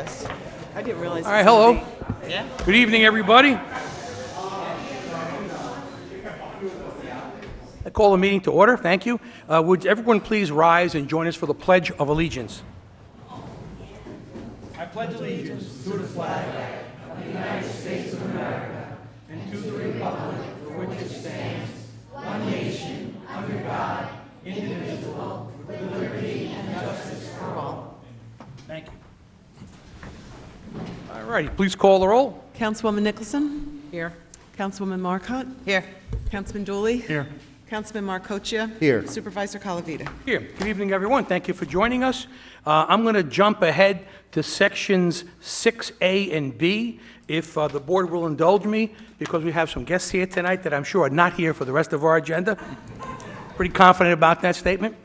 office. I didn't realize. All right, hello. Yeah. Good evening, everybody. I call the meeting to order. Thank you. Would everyone please rise and join us for the Pledge of Allegiance? I pledge allegiance to the flag of the United States of America and to the republic for which it stands, one nation, under God, indivisible, with liberty and justice for all. Thank you. All righty, please call the roll. Councilwoman Nicholson? Here. Councilwoman Marcotte? Here. Councilman Dooley? Here. Councilman Marcoccia? Here. Supervisor Calavita? Here. Good evening, everyone. Thank you for joining us. I'm going to jump ahead to sections 6A and B, if the board will indulge me, because we have some guests here tonight that I'm sure are not here for the rest of our agenda. Pretty confident about that statement.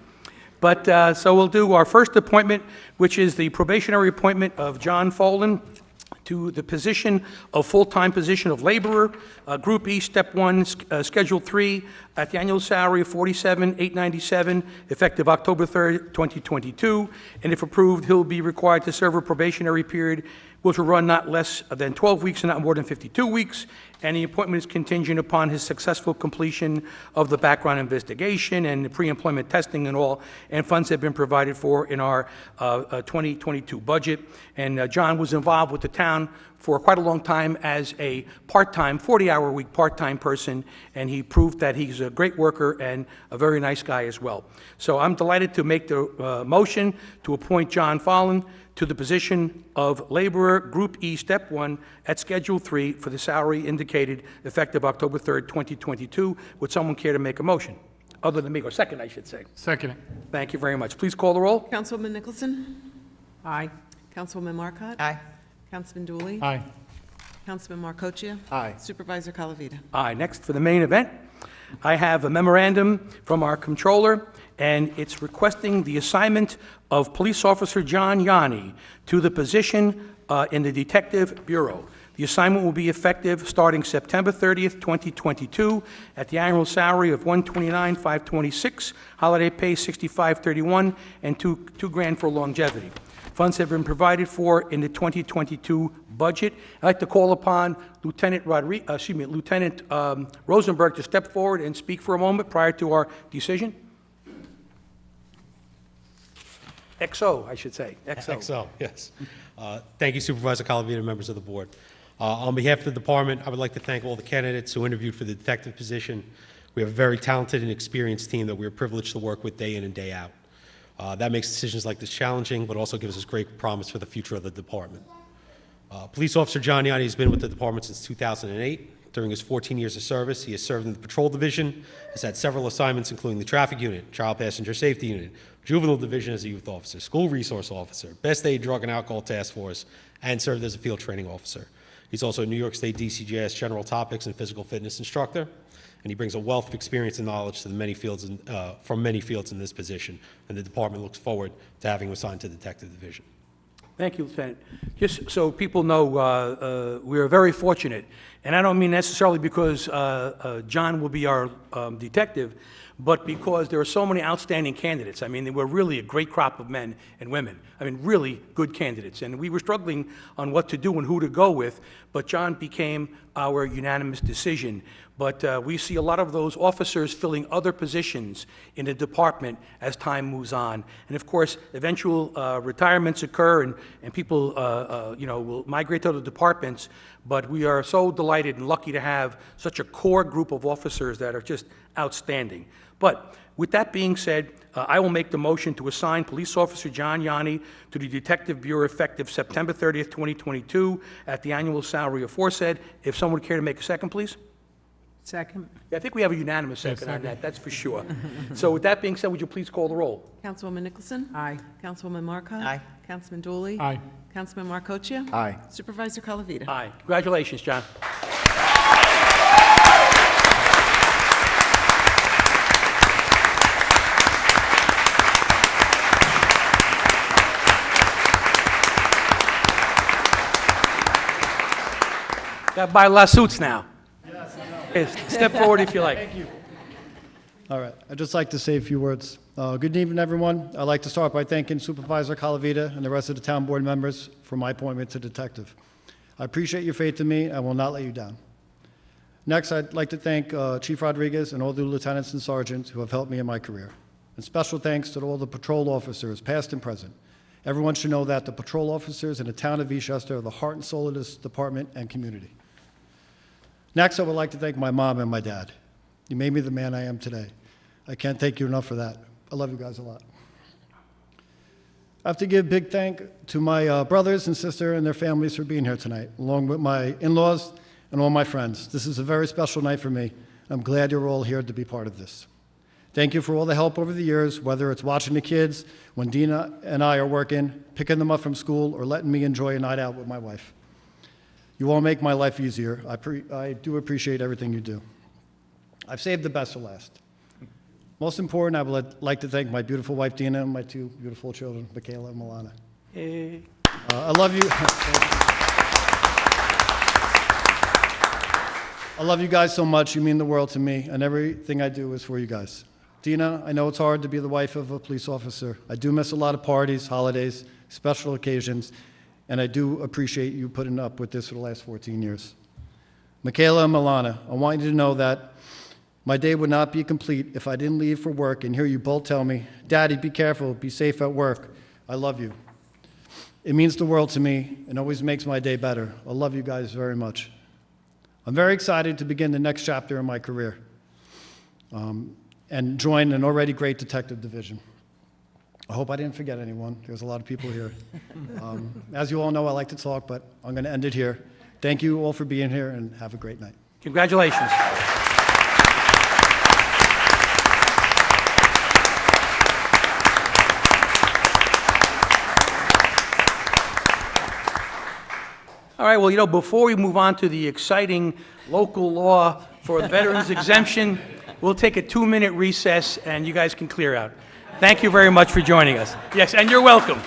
But so we'll do our first appointment, which is the probationary appointment of John Folan to the position of full-time position of laborer, Group E, Step 1, Schedule 3, at the annual salary of $47,897, effective October 3rd, 2022. And if approved, he'll be required to serve a probationary period which will run not less than 12 weeks and not more than 52 weeks. And the appointment is contingent upon his successful completion of the background investigation and the pre-employment testing and all, and funds have been provided for in our 2022 budget. And John was involved with the town for quite a long time as a part-time, 40-hour-a-week part-time person, and he proved that he's a great worker and a very nice guy as well. So I'm delighted to make the motion to appoint John Folan to the position of laborer, Group E, Step 1, at Schedule 3 for the salary indicated effective October 3rd, 2022. Would someone care to make a motion? Other than me, or second, I should say. Second. Thank you very much. Please call the roll. Councilwoman Nicholson? Aye. Councilwoman Marcotte? Aye. Councilman Dooley? Aye. Councilman Marcoccia? Aye. Supervisor Calavita? Aye. Next, for the main event, I have a memorandum from our comptroller, and it's requesting the assignment of Police Officer John Yanni to the position in the Detective Bureau. The assignment will be effective starting September 30th, 2022, at the annual salary of $129,526, holiday pay $65.31, and $2,000 for longevity. Funds have been provided for in the 2022 budget. I'd like to call upon Lieutenant Rosenberg to step forward and speak for a moment prior to our decision. XO, I should say. XO. XO, yes. Thank you, Supervisor Calavita, members of the board. On behalf of the department, I would like to thank all the candidates who interviewed for the detective position. We have a very talented and experienced team that we are privileged to work with day in and day out. That makes decisions like this challenging, but also gives us great promise for the future of the department. Police Officer John Yanni has been with the department since 2008. During his 14 years of service, he has served in the patrol division, has had several assignments including the traffic unit, child passenger safety unit, juvenile division as a youth officer, school resource officer, best aid drug and alcohol task force, and served as a field training officer. He's also a New York State DCJS general topics and physical fitness instructor, and he brings a wealth of experience and knowledge to the many fields from many fields in this position, and the department looks forward to having him assigned to the detective division. Thank you, Lieutenant. Just so people know, we are very fortunate, and I don't mean necessarily because John will be our detective, but because there are so many outstanding candidates. I mean, they were really a great crop of men and women. I mean, really good candidates. And we were struggling on what to do and who to go with, but John became our unanimous decision. But we see a lot of those officers filling other positions in the department as time moves on. And of course, eventual retirements occur and people will migrate to other departments. But we are so delighted and lucky to have such a core group of officers that are just outstanding. But with that being said, I will make the motion to assign Police Officer John Yanni to the Detective Bureau effective September 30th, 2022, at the annual salary aforesaid. If someone would care to make a second, please. Second. Yeah, I think we have a unanimous second on that, that's for sure. So with that being said, would you please call the roll? Councilwoman Nicholson? Aye. Councilwoman Marcotte? Aye. Councilman Dooley? Aye. Councilman Marcoccia? Aye. Supervisor Calavita? Aye. Congratulations, John. Got to buy a lot of suits now. Yes, step forward if you like. Thank you. All right. I'd just like to say a few words. Good evening, everyone. I'd like to start by thanking Supervisor Calavita and the rest of the town board members for my appointment to detective. I appreciate your faith in me and will not let you down. Next, I'd like to thank Chief Rodriguez and all the lieutenants and sergeants who have helped me in my career. And special thanks to all the patrol officers, past and present. Everyone should know that the patrol officers in the town of Eastchester are the heart and soul of this department and community. Next, I would like to thank my mom and my dad. You made me the man I am today. I can't thank you enough for that. I love you guys a lot. I have to give a big thank to my brothers and sister and their families for being here tonight, along with my in-laws and all my friends. This is a very special night for me. I'm glad you're all here to be part of this. Thank you for all the help over the years, whether it's watching the kids when Dina and I are working, picking them up from school, or letting me enjoy a night out with my wife. You all make my life easier. I do appreciate everything you do. I've saved the best for last. Most important, I would like to thank my beautiful wife, Dina, and my two beautiful children, Michaela and Milana. Hey. I love you. I love you guys so much. You mean the world to me, and everything I do is for you guys. Dina, I know it's hard to be the wife of a police officer. I do miss a lot of parties, holidays, special occasions, and I do appreciate you putting up with this for the last 14 years. Michaela and Milana, I want you to know that my day would not be complete if I didn't leave for work and hear you both tell me, "Daddy, be careful, be safe at work. I love you." It means the world to me and always makes my day better. I love you guys very much. I'm very excited to begin the next chapter in my career and join an already great detective division. I hope I didn't forget anyone. There's a lot of people here. As you all know, I like to talk, but I'm going to end it here. Thank you all for being here, and have a great night. Congratulations. All right, well, before we move on to the exciting local law for the veterans exemption, we'll take a 2-minute recess, and you guys can clear out. Thank you very much for joining us. Yes, and you're welcome.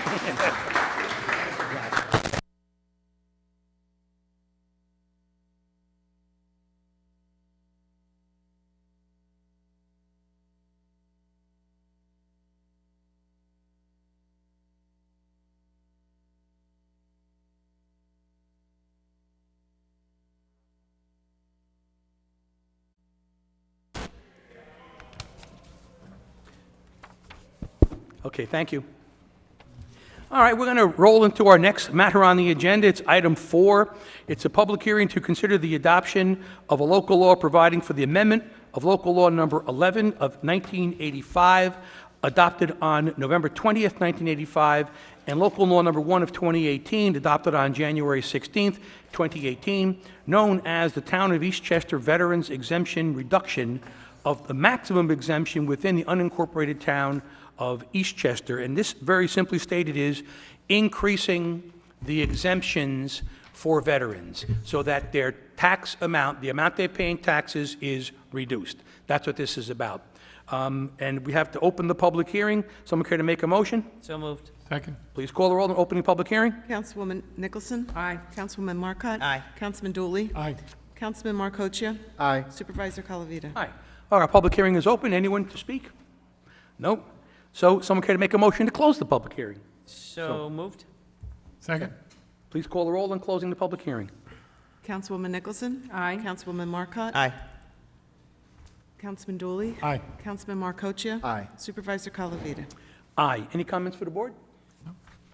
Okay, thank you. All right, we're going to roll into our next matter on the agenda. It's item 4. It's a public hearing to consider the adoption of a local law providing for the amendment of local law number 11 of 1985, adopted on November 20th, 1985, and local law number 1 of 2018, adopted on January 16th, 2018, known as the Town of Eastchester Veterans Exemption Reduction of the maximum exemption within the unincorporated town of Eastchester. And this, very simply stated, is increasing the exemptions for veterans so that their tax amount, the amount they pay in taxes, is reduced. That's what this is about. And we have to open the public hearing. Someone care to make a motion? So moved. Second. Please call the roll on opening public hearing. Councilwoman Nicholson? Aye. Councilwoman Marcotte? Aye. Councilman Dooley? Aye. Councilman Marcocha? Aye. Supervisor Calavita? Aye. All right, public hearing is open. Anyone to speak? No? So someone care to make a motion to close the public hearing? So moved. Second. Please call the roll on closing the public hearing. Councilwoman Nicholson? Aye. Councilwoman Marcotte? Aye. Councilman Dooley? Aye. Councilman Marcocha? Aye. Supervisor Calavita? Aye. Any comments for the board?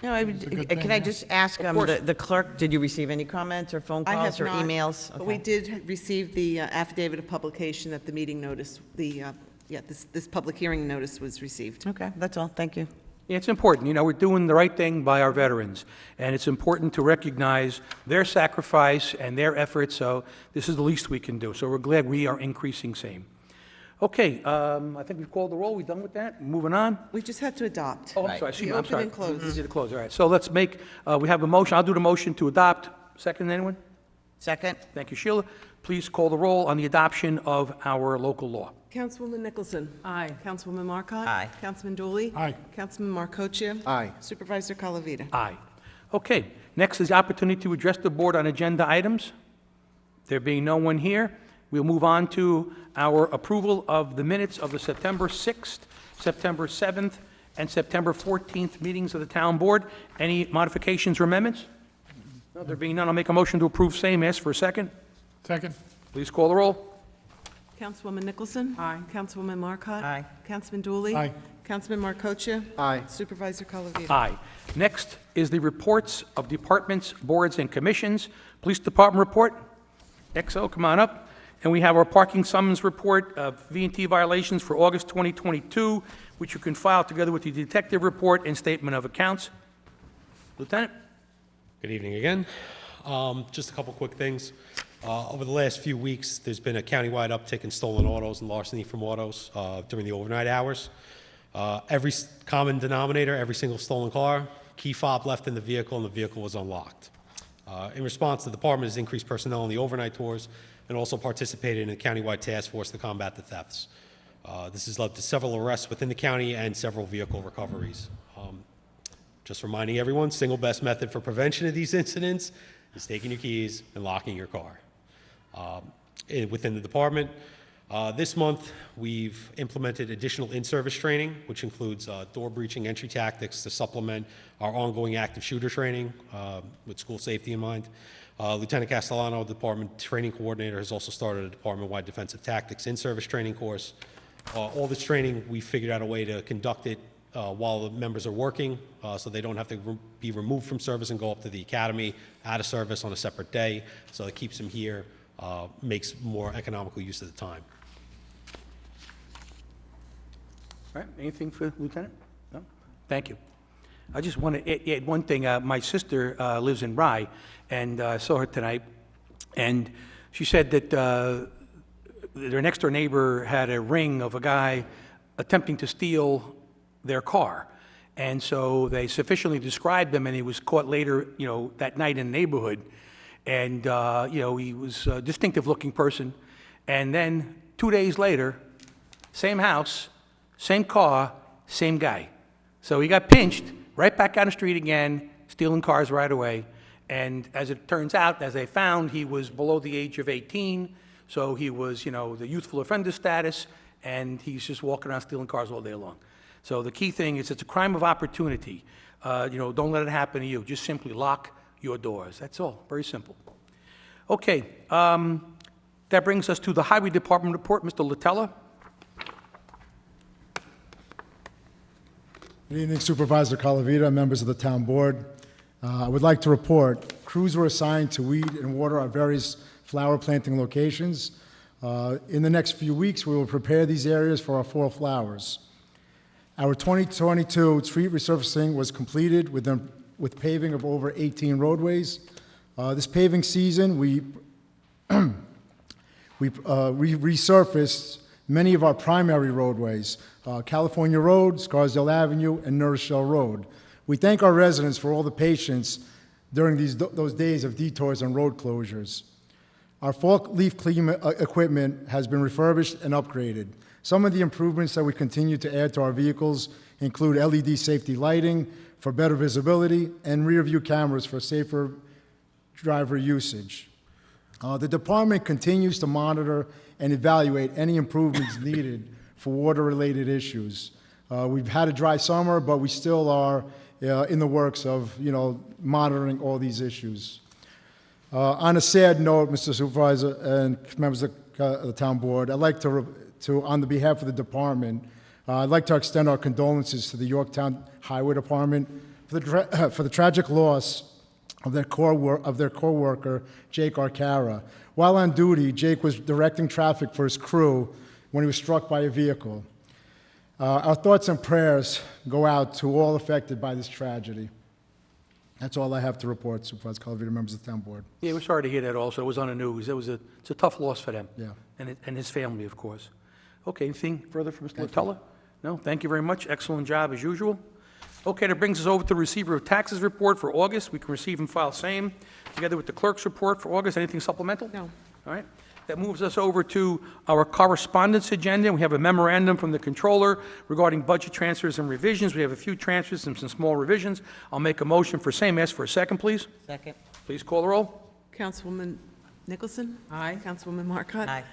No, I a would, good can thing, I yeah. just ask course. the clerk, did you receive any comments or phone I have calls or not, emails? But we Okay. did receive the affidavit of publication that the meeting notice, this public hearing notice was received. Okay, that's all, thank you. Yeah, it's important. We're doing the right thing by our veterans, and it's important to recognize their sacrifice and their efforts, so this is the least we can do. So we're glad we are increasing same. Okay, I think we've called the roll. We done with that? Moving on? We just had to adopt. Oh, I'm sorry. We I'm open sorry. and close. We did the close, all right. So let's make, we have a motion. I'll do the motion to adopt. Second, anyone? Second? Thank you, Sheila. Please call the roll on the adoption of our local law. Councilwoman Nicholson? Aye. Councilwoman Marcotte? Aye. Councilman Dooley? Aye. Councilman Marcocha? Aye. Supervisor Calavita? Aye. Okay, next is the opportunity to address the board on agenda items. There being no one here, we'll move on to our approval of the minutes of the September 6th September 7th, and September 14th meetings of the Town Board. Any modifications or amendments? No, there being none, I'll make a motion to approve same. Ask for a second. Second. Please call the roll. Councilwoman Nicholson? Aye. Councilwoman Marcotte? Aye. Councilman Dooley? Aye. Councilman Markocha? Aye. Supervisor Calavita? Aye. Next is the reports of departments, boards, and commissions. Police Department report. XO, come on up. And we have our parking summons report of V&T violations for August 2022, which you can file together with the detective report and statement of accounts. Lieutenant? Good evening again. Just a couple quick things. Over the last few weeks, there's been a countywide uptick in stolen autos and larceny from autos during the overnight hours. Every common denominator, every single stolen car, key fob left in the vehicle, and the vehicle was unlocked. In response, the department has increased personnel in the overnight tours and also participated in a countywide task force to combat the thefts. This has led to several arrests within the county and several vehicle recoveries. Just reminding everyone, single best method for prevention of these incidents is taking your keys and locking your car. Within the department, this month, we've implemented additional in-service training, which includes door breaching entry tactics to supplement our ongoing active shooter training with school safety in mind. Lieutenant Castellano, department training coordinator, has also started a department-wide defensive tactics in-service training course. All this training, we figured out a way to conduct it while the members are working, so they don't have to be removed from service and go up to the academy out of service on a separate day. So it keeps them here, makes more economical use of the time. All right, anything for Lieutenant? No? Thank you. I just want to add one thing. My sister lives in Rye, and I saw her tonight, and she said that their next-door neighbor had a ring of a guy attempting to steal their car. And so they sufficiently described him, and he was caught later, that night in the neighborhood. And, he was a distinctive-looking person. And then 2 days later, same house, same car, same guy. So he got pinched, right back on the street again, stealing cars right away. And as it turns out, as they found, he was below the age of 18, so he was, the youthful offender status, and he's just walking around stealing cars all day long. So the key thing is it's a crime of opportunity. Don't let it happen to you. Just simply lock your doors. That's all. Very simple. Okay, that brings us to the Highway Department report. Mr. Latella? Good evening, Supervisor Calavita, members of the Town Board. I would like to report, crews were assigned to weed and water our various flower planting locations. In the next few weeks, we will prepare these areas for our fall flowers. Our 2022 street resurfacing was completed with paving of over 18 roadways. This paving season, we resurfaced many of our primary roadways, California Road, Scarsdale Avenue, and Nourishell Road. We thank our residents for all the patience during those days of detours and road closures. Our fall leaf cleaning equipment has been refurbished and upgraded. Some of the improvements that we continue to add to our vehicles include LED safety lighting for better visibility and rear view cameras for safer driver usage. The department continues to monitor and evaluate any improvements needed for water-related issues. We've had a dry summer, but we still are in the works of, monitoring all these issues. On a sad note, Mr. Supervisor and members of the Town Board, I'd like to, on the behalf of the department, I'd like to extend our condolences to the Yorktown Highway Department for the tragic loss of their co-worker, Jake Arcara. While on duty, Jake was directing traffic for his crew when he was struck by a vehicle. Our thoughts and prayers go out to all affected by this tragedy. That's all I have to report, Supervisor Calavita, members of the Town Board. Yeah, we're sorry to hear that also. It was on the news. It's a tough loss for them. Yeah. And his family, of course. Okay, anything further from Mr. Latella? No, thank you very much. Excellent job as usual. Okay, that brings us over to the receiver of taxes report for August. We can receive and file same, together with the clerk's report for August. Anything supplemental? No. All right. That moves us over to our correspondence agenda. We have a memorandum from the controller regarding budget transfers and revisions. We have a few transfers and some small revisions. I'll make a motion for same. Ask for a second, please. Second. Please call the roll. Councilwoman Nicholson? Aye. Councilwoman Marcotte? Aye.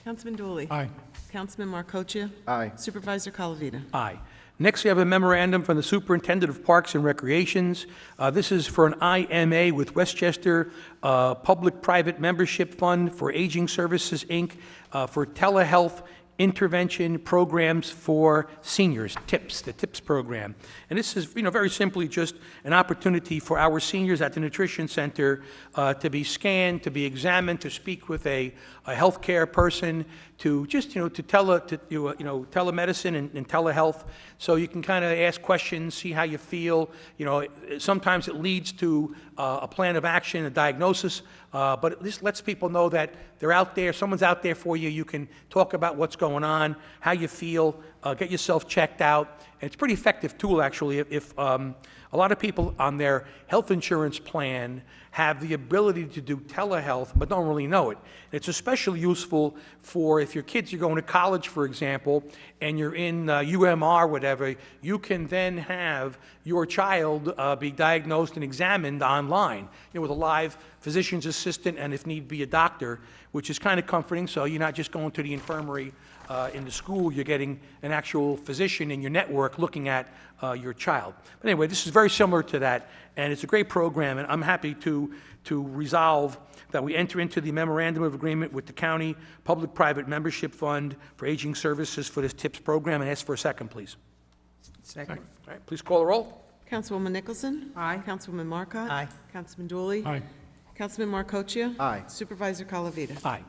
Councilman Dooley. Aye. Councilman Marcocha. Aye. Supervisor Calavita. Aye. Next, we have a memorandum from the Superintendent of Parks and Recreations. This is for an IMA with Westchester Public-Private Membership Fund for Aging Services, Inc., for telehealth intervention programs for seniors, TIPS, the TIPS program. And this is, very simply just an opportunity for our seniors at the Nutrition Center to be scanned, to be examined, to speak with a healthcare person, to just, to telemedicine and telehealth, so you can kind of ask questions, see how you feel. Sometimes it leads to a plan of action, a diagnosis, but at least lets people know that they're out there, someone's out there for you. You can talk about what's going on, how you feel, get yourself checked out. And it's a pretty effective tool, actually, if a lot of people on their health insurance plan have the ability to do telehealth but don't really know it. It's especially useful for if your kids are going to college, for example, and you're in UMR, whatever, you can then have your child be diagnosed and examined online, with a live physician's assistant and, if need be, a doctor, which is kind of comforting, so you're not just going to the infirmary in the school, you're getting an actual physician in your network looking at your child. But anyway, this is very similar to that, and it's a great program, and I'm happy to resolve that we enter into the memorandum of agreement with the County Public-Private Membership Fund for Aging Services for this TIPS program, and ask for a second, please. Second. All right, please call the roll. Councilwoman Nicholson. Aye. Councilwoman Marcotte. Aye. Councilman Dooley. Aye. Councilman Marcocha. Aye. Supervisor Calavita. Aye.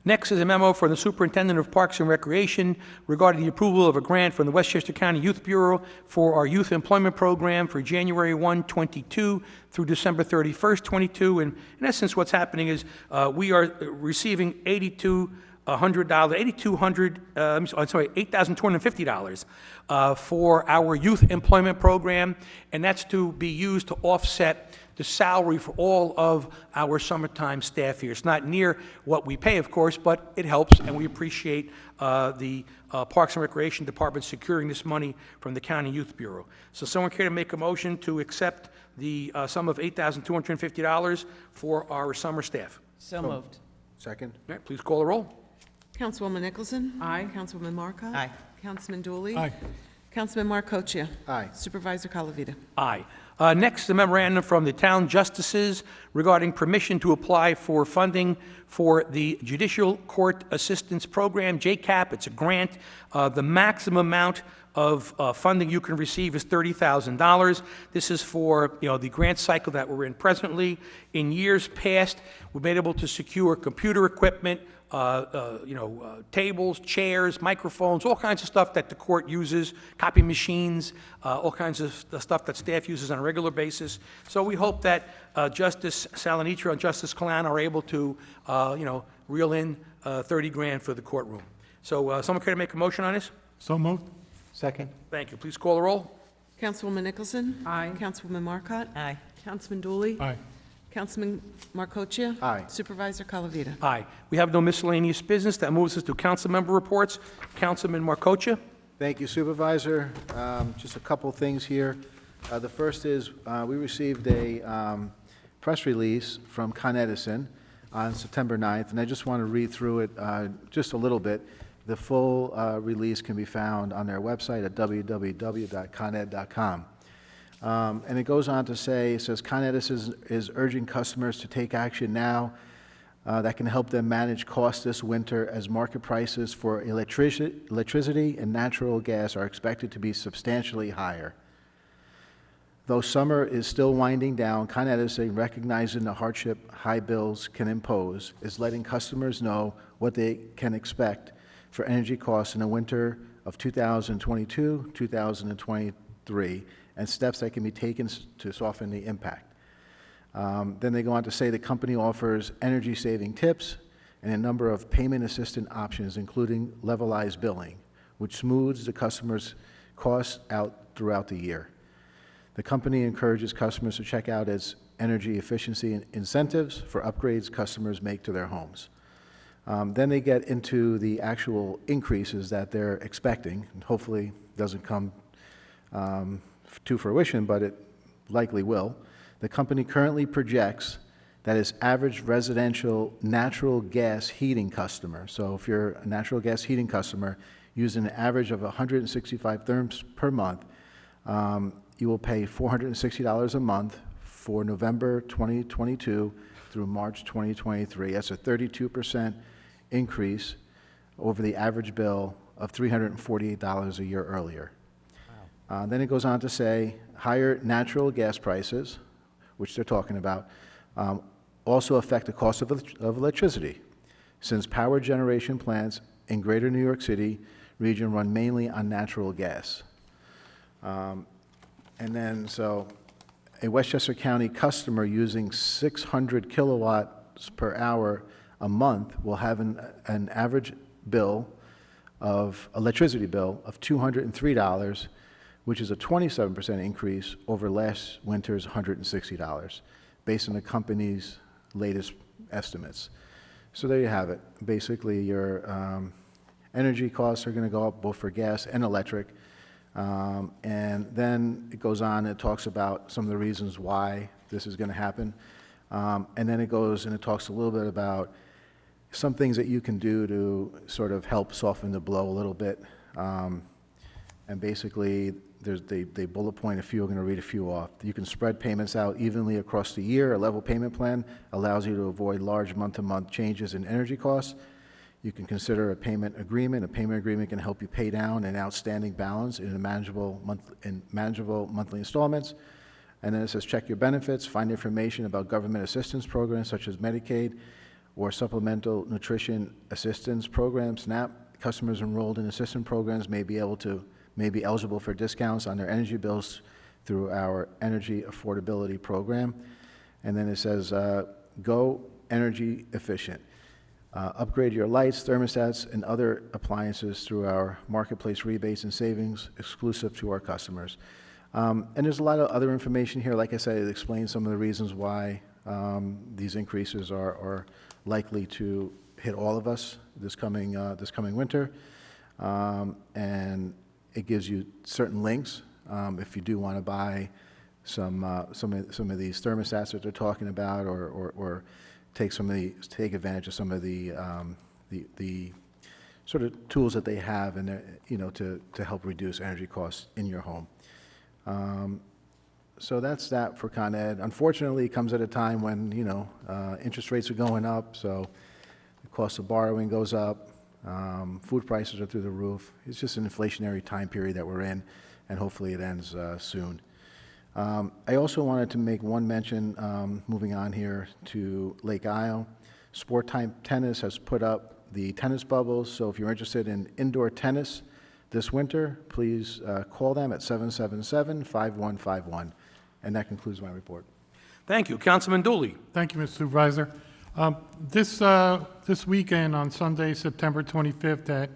Next is a memo from the Superintendent of Parks and Recreation regarding the approval of a grant from the Westchester County Youth Bureau for our youth employment program for January 1, 22 through December 31st, 22. And in essence, what's happening is we are receiving $8,250 for our youth employment program, and that's to be used to offset the salary for all of our summertime staff here. It's not near what we pay, of course, but it helps, and we appreciate the Parks and Recreation Department securing this money from the County Youth Bureau. So someone care to make a motion to accept the sum of $8,250 for our summer staff? So moved. Second? All right, please call the roll. Councilwoman Nicholson. Aye. Councilwoman Marcotte. Aye. Councilman Dooley. Aye. Councilman Marcocha. Aye. Supervisor Calavita. Aye. Next, the memorandum from the town justices regarding permission to apply for funding for the Judicial Court Assistance Program, JCAP. It's a grant. The maximum amount of funding you can receive is $30,000. This is for, the grant cycle that we're in presently. In years past, we've been able to secure computer equipment, tables, chairs, microphones, all kinds of stuff that the court uses, copy machines, all kinds of stuff that staff uses on a regular basis. So we hope that Justice Salanitra and Justice Calan are able to, reel in 30 grand for the courtroom. So someone care to make a motion on this? So moved. Second? Thank you. Please call the roll. Councilwoman Nicholson. Aye. Councilwoman Marcotte. Aye. Councilman Dooley. Aye. Councilman Marcocha. Aye. Supervisor Calavita. Aye. We have no miscellaneous business. That moves us to council member reports. Councilman Marcocha. Thank you, Supervisor. Just a couple things here. The first is we received a press release from Con Edison on September 9th, and I just want to read through it just a little bit. The full release can be found on their website at www.coned.com. And it goes on to say, it says, Con Edison is urging customers to take action now that can help them manage costs this winter as market prices for electricity and natural gas are expected to be substantially higher. Though summer is still winding down, Con Edison, recognizing the hardship high bills can impose, is letting customers know what they can expect for energy costs in the winter of 2022, 2023, and steps that can be taken to soften the impact. Then they go on to say the company offers energy-saving tips and a number of payment assistance options, including levelized billing, which smooths the customer's costs out throughout the year. The company encourages customers to check out its energy efficiency incentives for upgrades customers make to their homes. Then they get into the actual increases that they're expecting, and hopefully doesn't come to fruition, but it likely will. The company currently projects that is average residential natural gas heating customer. So if you're a natural gas heating customer using an average of 165 therms per month, you will pay $460 a month for November 2022 through March 2023. That's a 32% increase over the average bill of $348 a year earlier. Then it goes on to say higher natural gas prices, which they're talking about, also affect the cost of electricity, since power generation plants in greater New York City region run mainly on natural gas. And then, so a Westchester County customer using 600 kilowatts per hour a month will have an average bill of electricity bill of $203, which is a 27% increase over last winter's $160, based on the company's latest estimates. So there you have it. Basically, your energy costs are going to go up both for gas and electric. And then it goes on, it talks about some of the reasons why this is going to happen. And then it goes and it talks a little bit about some things that you can do to sort of help soften the blow a little bit. And basically, they bullet point a few. I'm going to read a few off. You can spread payments out evenly across the year. A level payment plan allows you to avoid large month-to-month changes in energy costs. You can consider a payment agreement. A payment agreement can help you pay down an outstanding balance in manageable monthly installments. And then it says check your benefits, find information about government assistance programs such as Medicaid or Supplemental Nutrition Assistance Program, SNAP. Customers enrolled in assistance programs may be eligible for discounts on their energy bills through our Energy Affordability Program. And then it says, go energy efficient. Upgrade your lights, thermostats, and other appliances through our marketplace rebates and savings exclusive to our customers. And there's a lot of other information here. Like I said, it explains some of the reasons why these increases are likely to hit all of us this coming winter. And it gives you certain links if you do want to buy some of these thermostats that they're talking about, or take advantage of some of the sort of tools that they have and to help reduce energy costs in your home. So that's that for Con Ed. Unfortunately, it comes at a time when interest rates are going up, so the cost of borrowing goes up. Food prices are through the roof. It's just an inflationary time period that we're in, and hopefully it ends soon. I also wanted to make one mention, moving on here to Lake Isle. Sport Time Tennis has put up the tennis bubbles, so if you're interested in indoor tennis this winter, please call them at 777-5151. And that concludes my report. Thank you. Councilman Dooley. Thank you, Mr. Supervisor. This weekend, on Sunday, September 25th at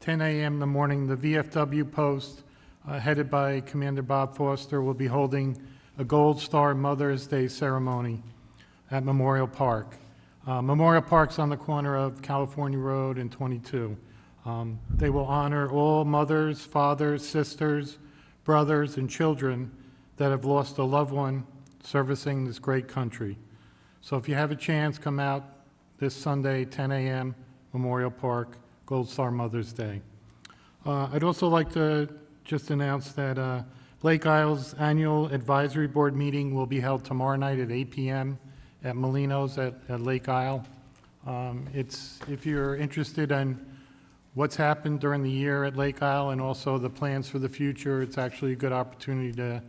10 a.m. in the morning, the VFW post, headed by Commander Bob Foster, will be holding a Gold Star Mother's Day ceremony at Memorial Park. Memorial Park's on the corner of California Road and 22. They will honor all mothers, fathers, sisters, brothers, and children that have lost a loved one servicing this great country. So if you have a chance, come out this Sunday, 10 a.m., Memorial Park, Gold Star Mother's Day. I'd also like to just announce that Lake Isle's annual advisory board meeting will be held tomorrow night at 8 p.m. at Molino's at Lake Isle. If you're interested in what's happened during the year at Lake Isle and also the plans for the future, it's actually a good opportunity to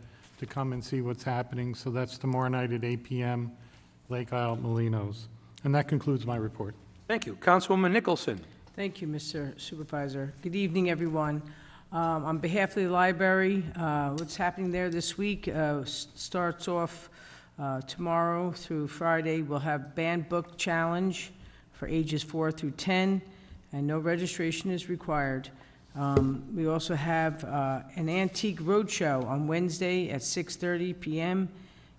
come and see what's happening. So that's tomorrow night at 8 p.m., Lake Isle, Molino's. And that concludes my report. Thank you. Councilwoman Nicholson. Thank you, Mr. Supervisor. Good evening, everyone. On behalf of the library, what's happening there this week starts off tomorrow through Friday. We'll have Band Book Challenge for ages 4 through 10, and no registration is required. We also have an Antique Roadshow on Wednesday at 6:30 p.m.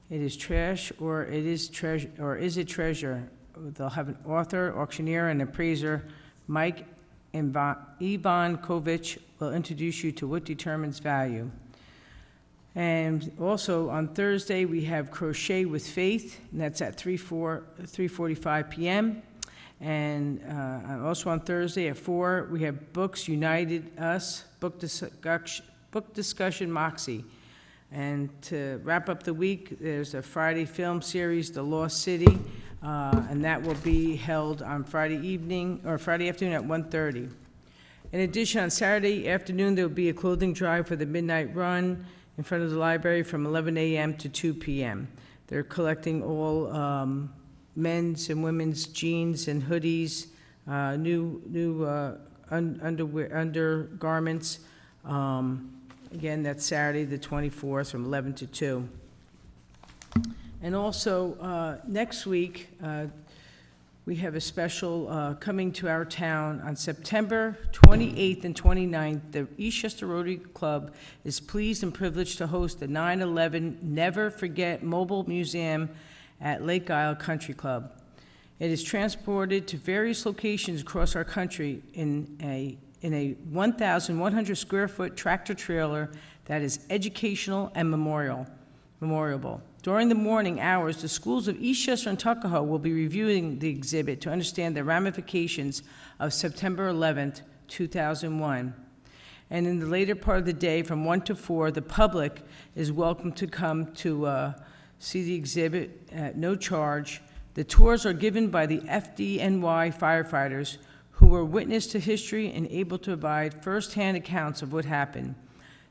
It is trash or it is treasure, or is it treasure? They'll have an author, auctioneer, and appraiser. Mike Ivankovich will introduce you to what determines value. And also on Thursday, we have Crochet with Faith, and that's at 3:45 p.m. And also on Thursday at 4, we have Books United Us, book discussion Moxie. And to wrap up the week, there's a Friday film series, The Lost City, and that will be held on Friday evening, or Friday afternoon at 1:30. In addition, on Saturday afternoon, there will be a clothing drive for the Midnight Run in front of the library from 11 a.m. to 2 p.m. They're collecting all men's and women's jeans and hoodies, new undergarments. Again, that's Saturday, the 24th, from 11 to 2. And also, next week, we have a special coming to our town on September 28th and 29th. The Eastchester Rotary Club is pleased and privileged to host the 9/11 Never Forget Mobile Museum at Lake Isle Country Club. It is transported to various locations across our country in a 1,100 square foot tractor trailer that is educational and memorable. During the morning hours, the schools of Eastchester and Tuckahoe will be reviewing the exhibit to understand the ramifications of September 11th, 2001. And in the later part of the day, from 1 to 4, the public is welcome to come to see the exhibit at no charge. The tours are given by the FDNY firefighters who were witness to history and able to provide firsthand accounts of what happened.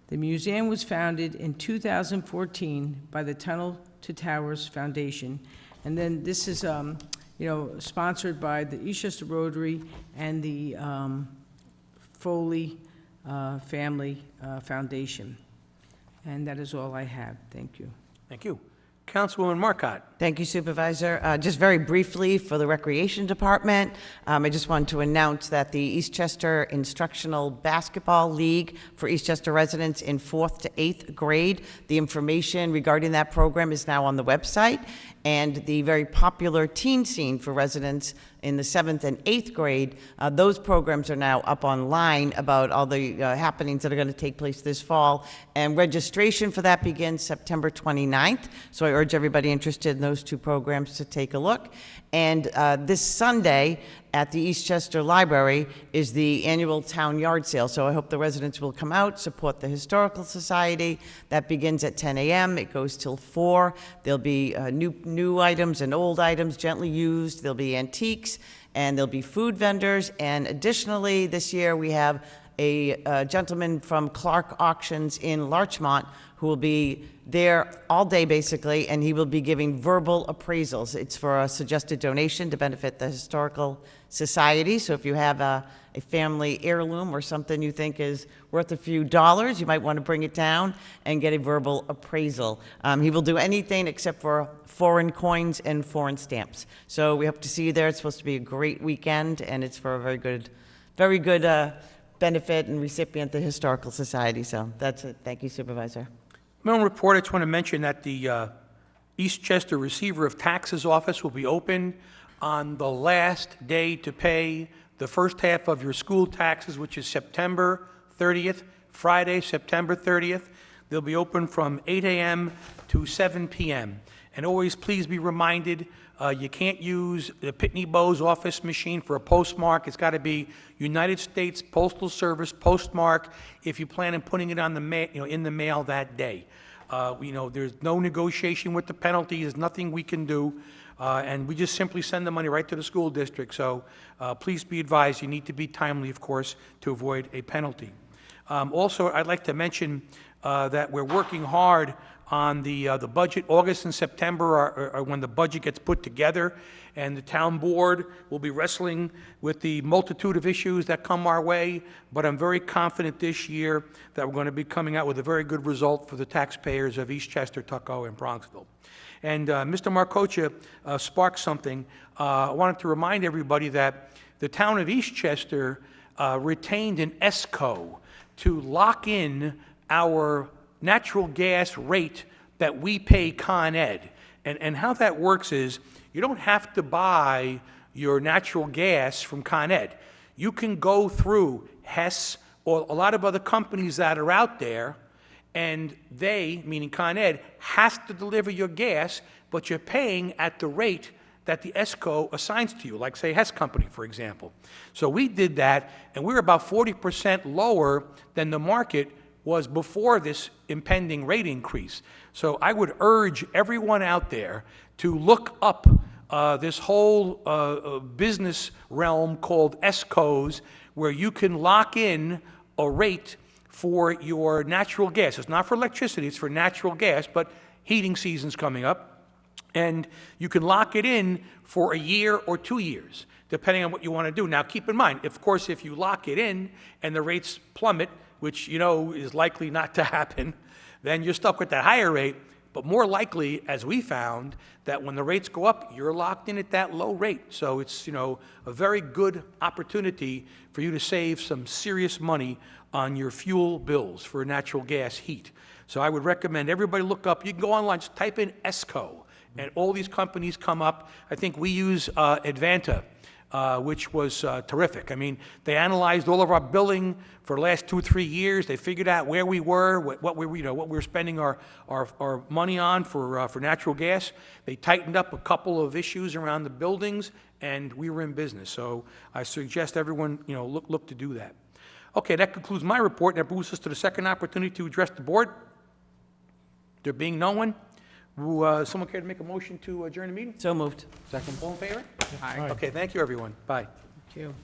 The museum was founded in 2014 by the Tunnel to Towers Foundation. And then this is, sponsored by the Eastchester Rotary and the Foley Family Foundation. And that is all I have. Thank you. Thank you. Councilwoman Marcotte. Thank you, Supervisor. Just very briefly, for the Recreation Department, I just wanted to announce that the Eastchester Instructional Basketball League for Eastchester residents in 4th to 8th grade, the information regarding that program is now on the website, and the very popular teen scene for residents in the 7th and 8th grade, those programs are now up online about all the happenings that are going to take place this fall, and registration for that begins September 29th, so I urge everybody interested in those two programs to take a look. And this Sunday at the Eastchester Library is the annual town yard sale, so I hope the residents will come out, support the Historical Society. That begins at 10 a.m. It goes till 4. There'll be new items and old items, gently used. There'll be antiques, and there'll be food vendors. And additionally, this year we have a gentleman from Clark Auctions in Larchmont who will be there all day, basically, and he will be giving verbal appraisals. It's for a suggested donation to benefit the Historical Society. So if you have a family heirloom or something you think is worth a few dollars, you might want to bring it down and get a verbal appraisal. He will do anything except for foreign coins and foreign stamps. So we hope to see you there. It's supposed to be a great weekend, and it's for a very good benefit and recipient of the Historical Society. So that's it. Thank you, Supervisor. My own report, I just want to mention that the Eastchester Receiver of Taxes Office will be open on the last day to pay the first half of your school taxes, which is September 30th, Friday, September 30th. They'll be open from 8 a.m. to 7 p.m. And always please be reminded, you can't use the Pitney Bowes office machine for a postmark. It's got to be United States Postal Service postmark if you plan on putting it on the in the mail that day. There's no negotiation with the penalty. There's nothing we can do. And we just simply send the money right to the school district. So please be advised, you need to be timely, of course, to avoid a penalty. Also, I'd like to mention that we're working hard on the budget. August and September are when the budget gets put together, and the town board will be wrestling with the multitude of issues that come our way, but I'm very confident this year that we're going to be coming out with a very good result for the taxpayers of Eastchester, Tuckahoe, and Bronxville. And Mr. Marcocha sparked something. I wanted to remind everybody that the town of Eastchester retained an ESCO to lock in our natural gas rate that we pay Con Ed. And how that works is you don't have to buy your natural gas from Con Ed. You can go through Hess or a lot of other companies that are out there, and they, meaning Con Ed, has to deliver your gas, but you're paying at the rate that the ESCO assigns to you, like, say, Hess Company, for example. So we did that, and we were about 40% lower than the market was before this impending rate increase. So I would urge everyone out there to look up this whole business realm called ESCOs, where you can lock in a rate for your natural gas. It's not for electricity, it's for natural gas, but heating season's coming up. And you can lock it in for a year or 2 years, depending on what you want to do. Now, keep in mind, of course, if you lock it in and the rates plummet, which you know is likely not to happen, then you're stuck with that higher rate. But more likely, as we found, that when the rates go up, you're locked in at that low rate. So it's, you know, a very good opportunity for you to save some serious money on your fuel bills for natural gas heat. So I would recommend everybody look up. You can go online, just type in ESCO, and all these companies come up. I think we use Advanta, which was terrific. I mean, they analyzed all of our billing for the last 2 or 3 years. They figured out where we were, what we were spending our money on for natural gas. They tightened up a couple of issues around the buildings, and we were in business. So I suggest everyone, you know, look to do that. Okay, that concludes my report. That moves us to the second opportunity to address the board. There being no one, will someone care to make a motion to adjourn the meeting? So moved. Second. All in favor? Aye. Okay, thank you, everyone. Bye. Thank you.